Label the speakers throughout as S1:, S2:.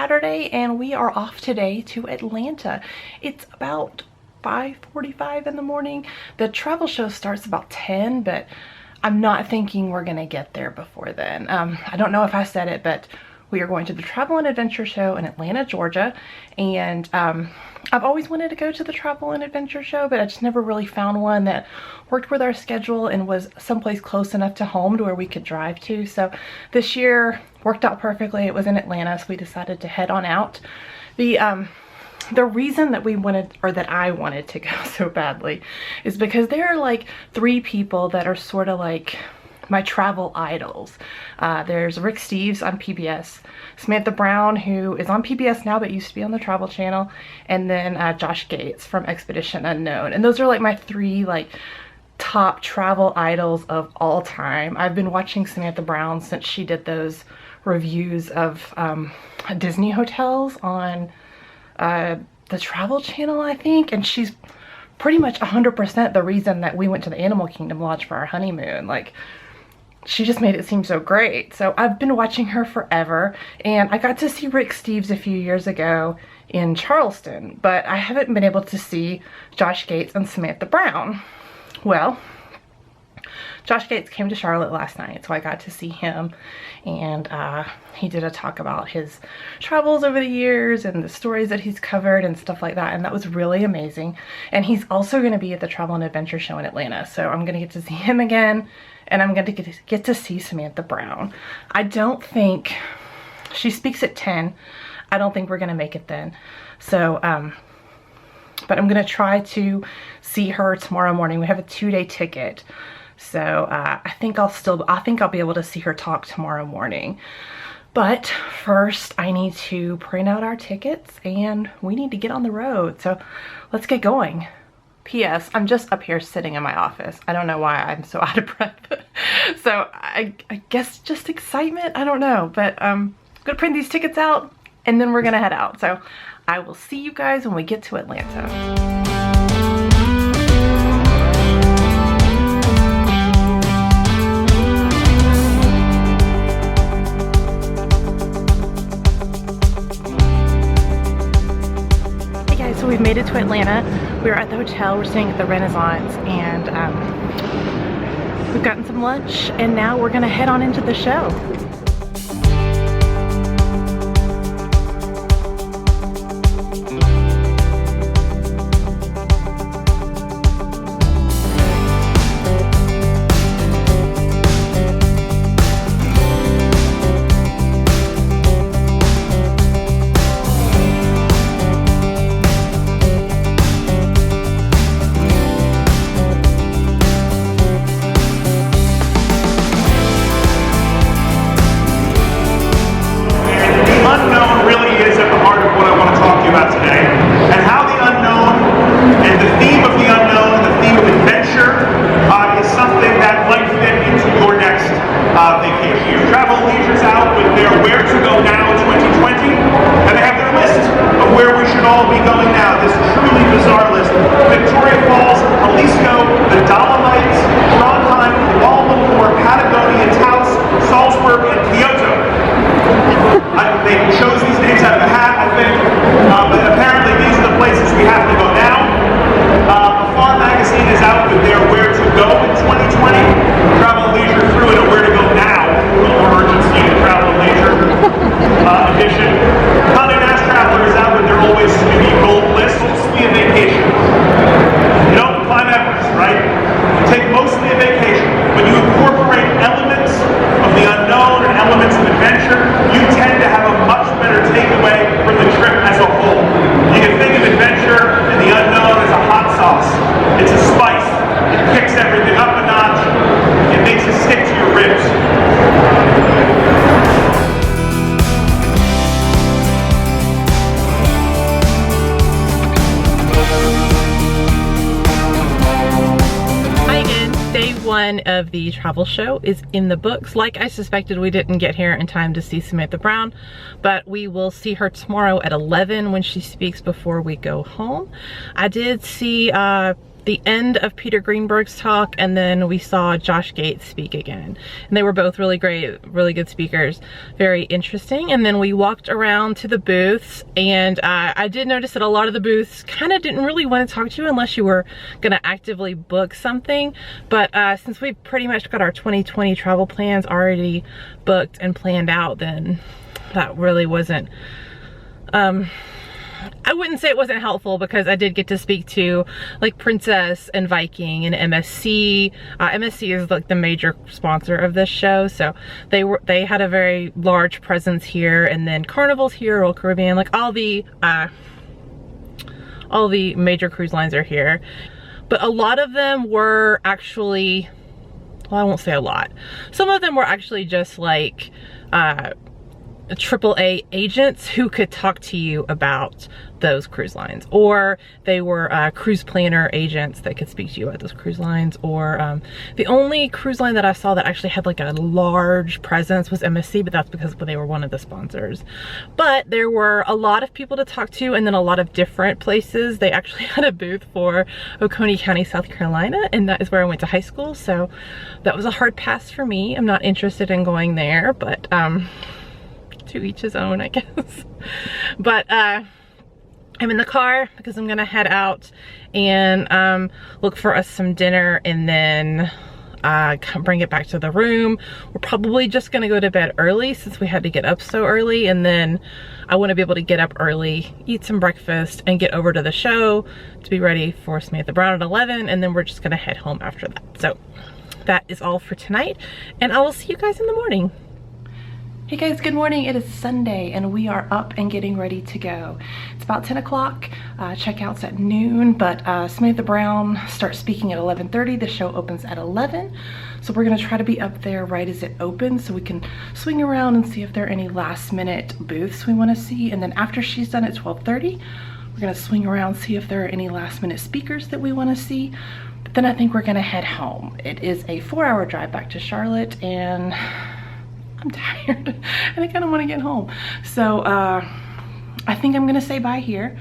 S1: Saturday and we are off today to Atlanta. It's about 5:45 in the morning. The travel show starts about 10, but I'm not thinking we're gonna get there before then. I don't know if I said it, but we are going to the Travel and Adventure Show in Atlanta, Georgia. And I've always wanted to go to the Travel and Adventure Show, but I just never really found one that worked with our schedule and was someplace close enough to home to where we could drive to. So this year worked out perfectly. It was in Atlanta, so we decided to head on out. The reason that we wanted, or that I wanted to go so badly, is because there are like 3 people that are sort of like my travel idols. There's Rick Steves on PBS, Samantha Brown, who is on PBS now but used to be on the Travel Channel, and then Josh Gates from Expedition Unknown. And those are like my 3 like top travel idols of all time. I've been watching Samantha Brown since she did those reviews of Disney hotels on the Travel Channel, I think, and she's pretty much 100% the reason that we went to the Animal Kingdom Lodge for our honeymoon. Like, she just made it seem so great. So I've been watching her forever, and I got to see Rick Steves a few years ago in Charleston, but I haven't been able to see Josh Gates and Samantha Brown. Well, Josh Gates came to Charlotte last night, so I got to see him, and he did a talk about his travels over the years and the stories that he's covered and stuff like that, and that was really amazing. And he's also going to be at the Travel and Adventure Show in Atlanta, so I'm going to get to see him again, and I'm going to get to see Samantha Brown. I don't think, she speaks at 10, I don't think we're going to make it then, so but I'm going to try to see her tomorrow morning. We have a 2-day ticket. So I think I'll be able to see her talk tomorrow morning. But first I need to print out our tickets and we need to get on the road. So let's get going. P.S. I'm just up here sitting in my office. I don't know why I'm so out of breath. So I guess just excitement. I don't know. But I'm gonna print these tickets out and then we're gonna head out. So I will see you guys when we get to Atlanta. So we've made it to Atlanta. We're at the hotel. We're staying at the Renaissance, and we've gotten some lunch, and now we're gonna head on into the show. Of the travel show is in the books. Like I suspected, we didn't get here in time to see Samantha Brown, but we will see her tomorrow at 11 when she speaks before we go home. I did see the end of Peter Greenberg's talk, and then we saw Josh Gates speak again. And they were both really great, really good speakers, very interesting. And then we walked around to the booths, and I did notice that a lot of the booths kind of didn't really want to talk to you unless you were gonna actively book something. But since we pretty much got our 2020 travel plans already booked and planned out, then that really wasn't, I wouldn't say it wasn't helpful, because I did get to speak to like Princess and Viking and MSC. MSC is like the major sponsor of this show, so they had a very large presence here, and then Carnival's here, Royal Caribbean, like all the major cruise lines are here. But a lot of them were actually, well, I won't say a lot. Some of them were actually just like AAA agents who could talk to you about those cruise lines, or they were cruise planner agents that could speak to you about those cruise lines. Or the only cruise line that I saw that actually had like a large presence was MSC, but that's because they were one of the sponsors. But there were a lot of people to talk to, and then a lot of different places. They actually had a booth for Oconee County, South Carolina, and that is where I went to high school, so that was a hard pass for me. I'm not interested in going there, but to each his own, I guess. But I'm in the car because I'm gonna head out and look for us some dinner, and then bring it back to the room. We're probably just gonna go to bed early since we had to get up so early, and then I want to be able to get up early, eat some breakfast, and get over to the show to be ready for Samantha Brown at 11, and then we're just gonna head home after that. So that is all for tonight, and I will see you guys in the morning. Hey guys, good morning. It is Sunday and we are up and getting ready to go. It's about 10 o'clock, checkout's at noon, but Samantha Brown starts speaking at 11:30. The show opens at 11. So we're gonna try to be up there right as it opens so we can swing around and see if there are any last minute booths we wanna see. And then after she's done at 12:30, we're gonna swing around, see if there are any last minute speakers that we wanna see. But then I think we're gonna head home. It is a 4-hour drive back to Charlotte, and I'm tired and I kind of want to get home. So I think I'm gonna say bye here.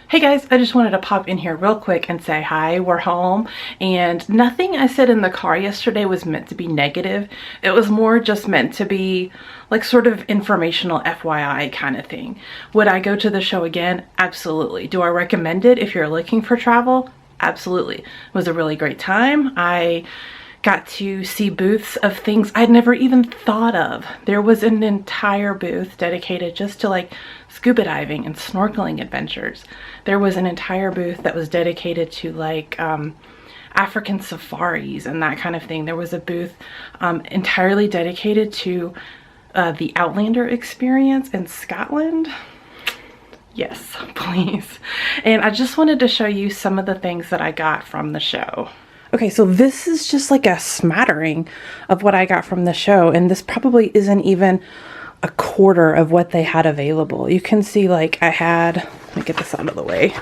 S1: Hey guys, I just wanted to pop in here real quick and say hi, we're home. And nothing I said in the car yesterday was meant to be negative. It was more just meant to be like sort of informational FYI kind of thing. Would I go to the show again? Absolutely. Do I recommend it if you're looking for travel? Absolutely. It was a really great time. I got to see booths of things I'd never even thought of. There was an entire booth dedicated just to like scuba diving and snorkeling adventures. There was an entire booth that was dedicated to like African safaris and that kind of thing. There was a booth entirely dedicated to the Outlander experience in Scotland. Yes, please. And I just wanted to show you some of the things that I got from the show. Okay, so this is just like a smattering of what I got from the show, and this probably isn't even a quarter of what they had available. You can see like I had, let me get this out of the way.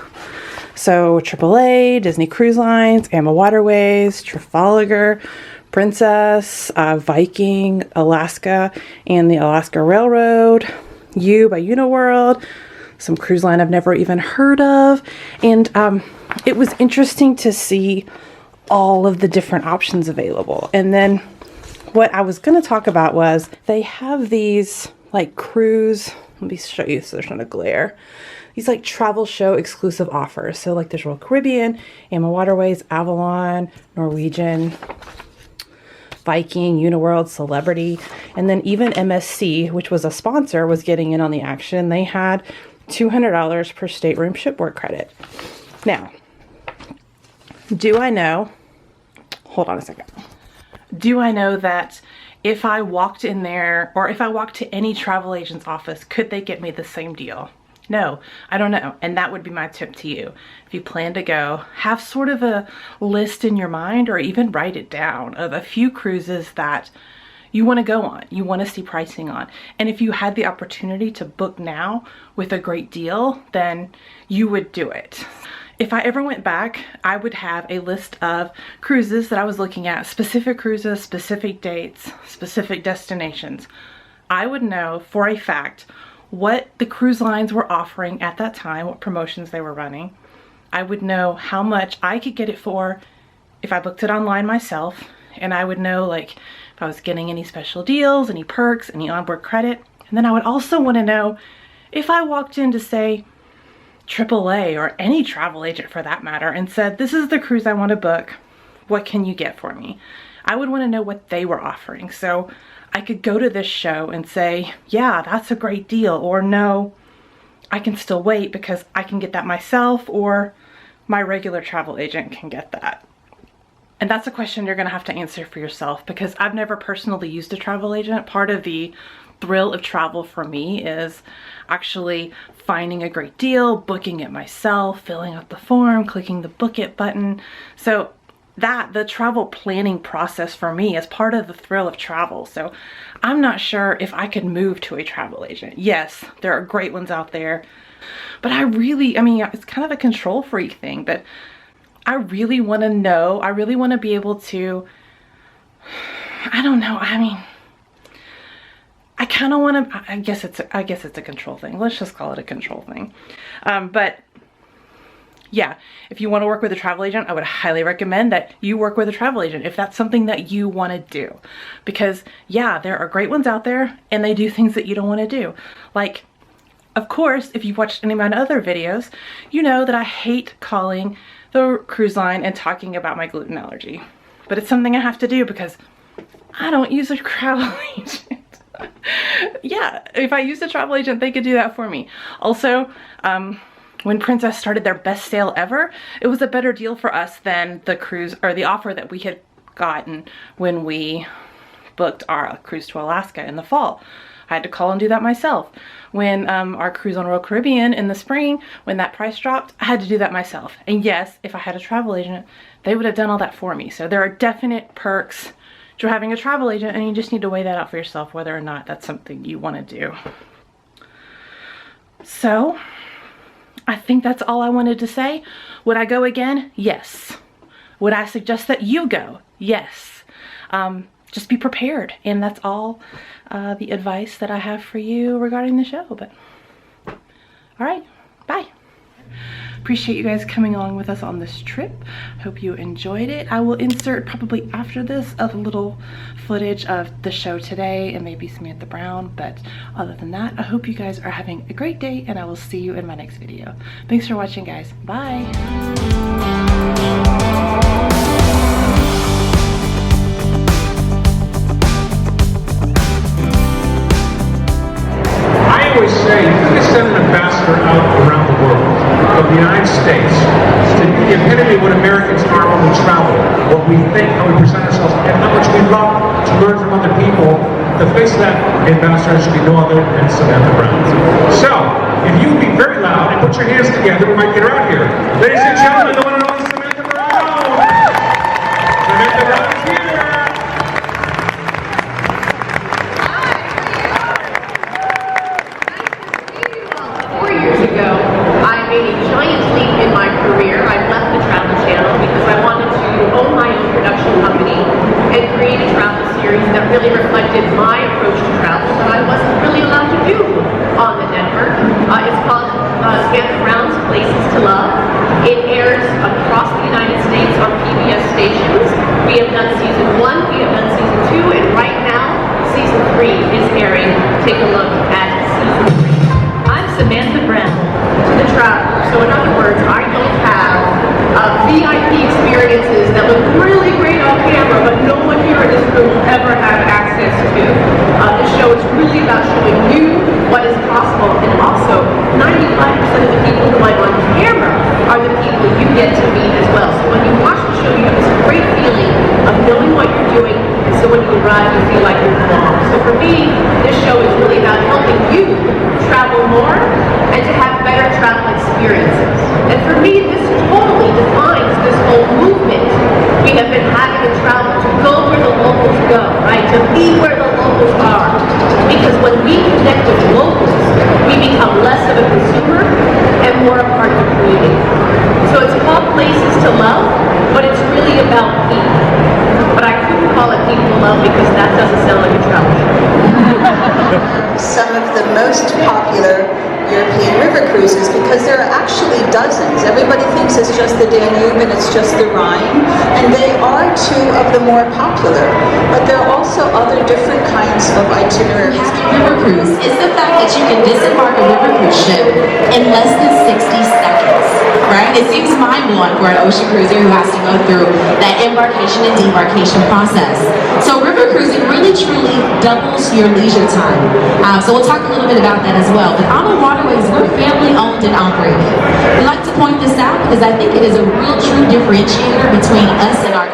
S1: So AAA, Disney Cruise Lines, Amma Waterways, Trafalgar, Princess, Viking, Alaska, and the Alaska Railroad, U by Uniworld, some cruise line I've never even heard of. And it was interesting to see all of the different options available. And then what I was going to talk about was they have these like cruise, let me show you so there's not a glare, these like travel show exclusive offers. So like there's Royal Caribbean, Amma Waterways, Avalon, Norwegian, Viking, Uniworld, Celebrity, and then even MSC, which was a sponsor, was getting in on the action. They had $200 per stateroom shipboard credit. Now, do I know, hold on a second. Do I know that if I walked in there, or if I walked to any travel agent's office, could they get me the same deal? No, I don't know. And that would be my tip to you. If you plan to go, have sort of a list in your mind, or even write it down, of a few cruises that you want to go on, you want to see pricing on. And if you had the opportunity to book now with a great deal, then you would do it. If I ever went back, I would have a list of cruises that I was looking at, specific cruises, specific dates, specific destinations. I would know for a fact what the cruise lines were offering at that time, what promotions they were running. I would know how much I could get it for if I booked it online myself, and I would know like if I was getting any special deals, any perks, any onboard credit. And then I would also want to know if I walked into, say, AAA or any travel agent for that matter and said, this is the cruise I want to book, what can you get for me? I would want to know what they were offering, so I could go to this show and say, yeah, that's a great deal, or no, I can still wait because I can get that myself, or my regular travel agent can get that. And that's a question you're going to have to answer for yourself, because I've never personally used a travel agent. Part of the thrill of travel for me is actually finding a great deal, booking it myself, filling out the form, clicking the book it button. So the travel planning process for me is part of the thrill of travel. So I'm not sure if I could move to a travel agent. Yes, there are great ones out there, but I mean, it's kind of a control freak thing, but I really want to know, I really want to be able to, I don't know, I mean, I kind of want to, I guess it's a control thing. Let's just call it a control thing. But yeah, if you want to work with a travel agent, I would highly recommend that you work with a travel agent if that's something that you want to do. Because yeah, there are great ones out there and they do things that you don't want to do. Like, of course, if you've watched any of my other videos, you know that I hate calling the cruise line and talking about my gluten allergy. But it's something I have to do because I don't use a travel agent. Yeah, if I used a travel agent, they could do that for me. Also, when Princess started their best sale ever, it was a better deal for us than the cruise or the offer that we had gotten when we booked our cruise to Alaska in the fall. I had to call and do that myself. When our cruise on Royal Caribbean in the spring, when that price dropped, I had to do that myself. And yes, if I had a travel agent, they would have done all that for me. So there are definite perks to having a travel agent, and you just need to weigh that out for yourself, whether or not that's something you want to do. So I think that's all I wanted to say. Would I go again? Yes. Would I suggest that you go? Yes. Just be prepared. And that's all the advice that I have for you regarding the show. But all right, bye. Appreciate you guys coming along with us on this trip. Hope you enjoyed it. I will insert probably after this a little footage of the show today and maybe Samantha Brown. But other than that, I hope you guys are having a great day and I will see you in my next video. Thanks for watching, guys. Bye.
S2: I always say you can send an ambassador out around the world of the United States to be the epitome of what Americans are when we travel, what we think, how we present ourselves, and how much we love to learn from other people. The face of that ambassador should be no other than Samantha Brown. So, if you would be very loud and put your hands together, we might get her out here. Ladies and gentlemen, the one and only Samantha Brown! Samantha Brown is here!
S3: 4 years ago, I made a giant leap in my career. I left the Travel Channel because I wanted to own my own production company and create a travel series that really reflected my approach to travel that I wasn't really allowed to do on the network. It's called Samantha Brown's Places to Love. It airs across the United States on PBS stations. We have done season 1, we have done season 2, and right now, season 3 is airing. Take a look at season 3. I'm Samantha Brown to the traveler. So in other words, I don't have VIP experiences that look really great on camera, but no one here in this room will ever have access to. This show is really about showing you what is possible, and also 95% of the people who I'm on camera are the people you get to meet as well. So when you watch the show, you have this great feeling of knowing what you're doing, and so when you arrive, you feel like you belong. So for me, this show is really about helping you travel more and to have better travel experiences. And for me, this totally defines this whole movement we have been having in travel, to go where the locals go, right? To be where the locals are. Because when we connect with locals, we become less of a consumer and more a part of the community. So it's called Places to Love, but it's really about people. But I couldn't call it People to Love because that doesn't sound like a travel show.
S4: some of the most popular European river cruises, because there are actually dozens. Everybody thinks it's just the Danube and it's just the Rhine, and they are two of the more popular, but there are also other different kinds of itineraries.
S5: Having river cruise is the fact that you can disembark a river cruise ship in less than 60 seconds, right? It seems mind-blowing for an ocean cruiser who has to go through that embarkation and debarkation process. So river cruising really truly doubles your leisure time. So we'll talk a little bit about that as well. But Ama Waterways, we're family owned and operated. We like to point this out because I think it is a real true differentiator between us and our